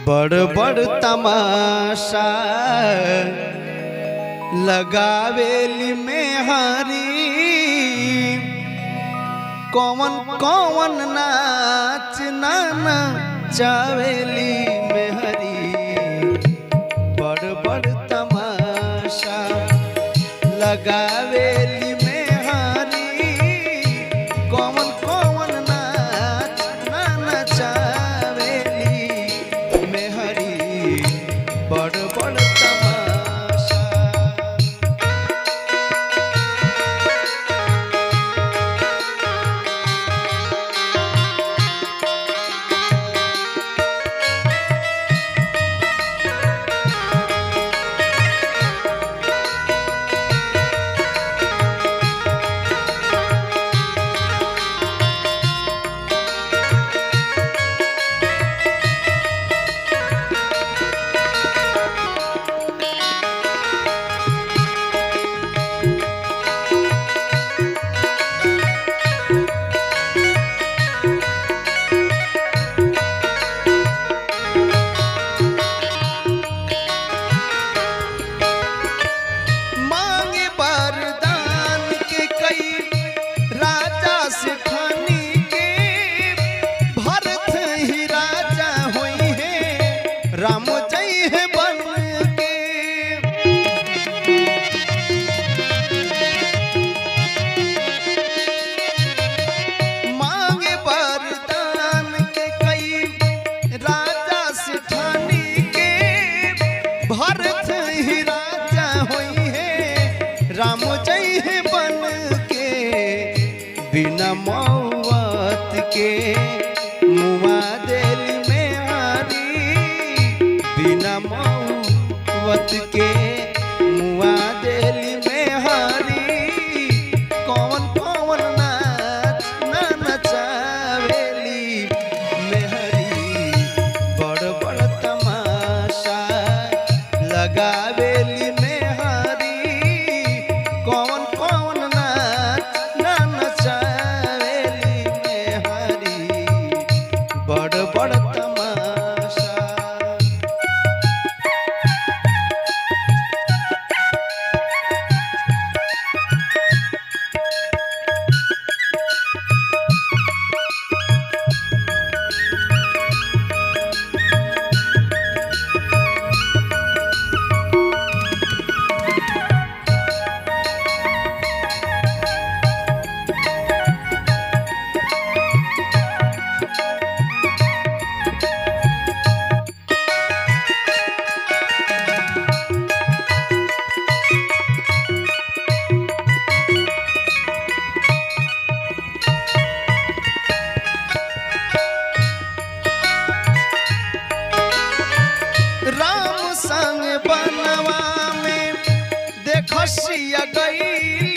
बड़ बड़ तमाशा लगावेली में हरी कौन कौन नाच नाना चावेली में हरी। बड़ बड़ तमाशा लगावेली में हरी कौन कौन नाच नाना चावेली में हरी। बड़ बड़ राम जय है बन के मांगे वरदान के कई राजा सिठानी के भरत ही राजा हुई है। राम जय है बन के बिना मौत के मुआ दिल में बिना मौत के मुआ दिल में हरी कौन कौन नाच ना नचावेली में हरी। बड़ बड़ तमाशा लगावेली में हरी कौन कौन नाच ना नचावेली में हरी। बड़ बड़ राम संग बनवा में देखसिया गईली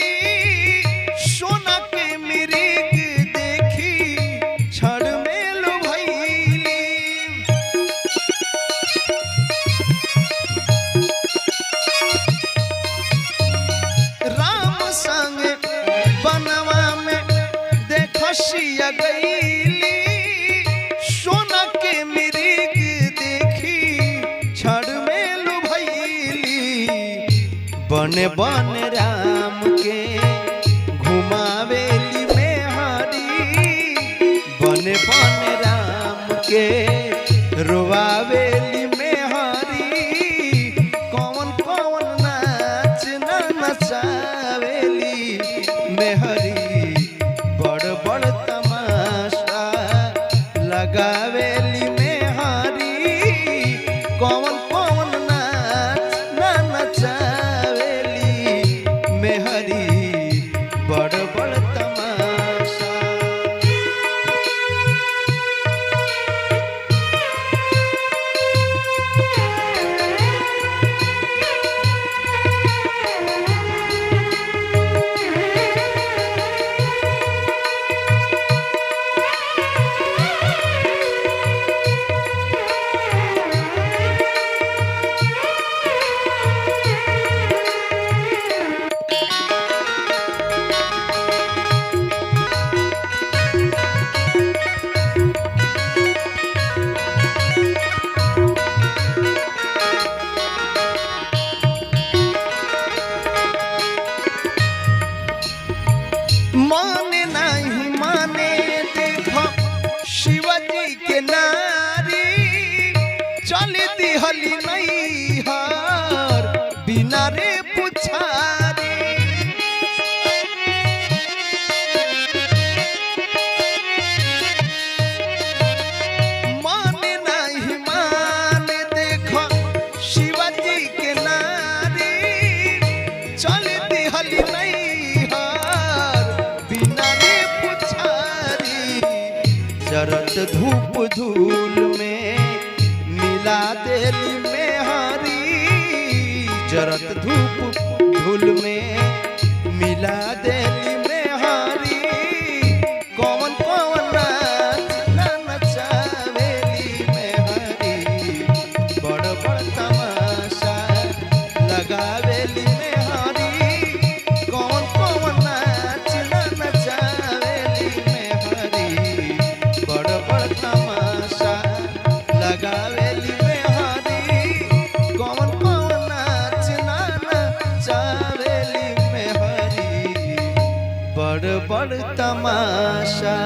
सोना के मृग देखी छड़ में लुभैली। राम संग बनवा में देखसिया गईली सोना के मृग बने बन राम के घुमावेली में हरी बने बन राम के रोवावेली में हरी कौन कौन नाच ना नचावेली में हरी। बड़ बड़ तमाशा लगावेली में हरी कौन कौन नाच ना नचा में हरी। बड़ बड़ तमाशा जरत धूप धूल में मिला देली में हरी, जरत धूप धूल में मिला देली में हरी। कौन कौन नाच ना नचावेली में हरी, बड़ बड़ तमाशा लगावेली में हरी। कौन कौन नाच ना नचावेली में हरी, बड़ बड़ तमाशा लगावेली में हरी। कौन कौन नाच ना नचावेली में हरी, बड़ बड़ तमाशा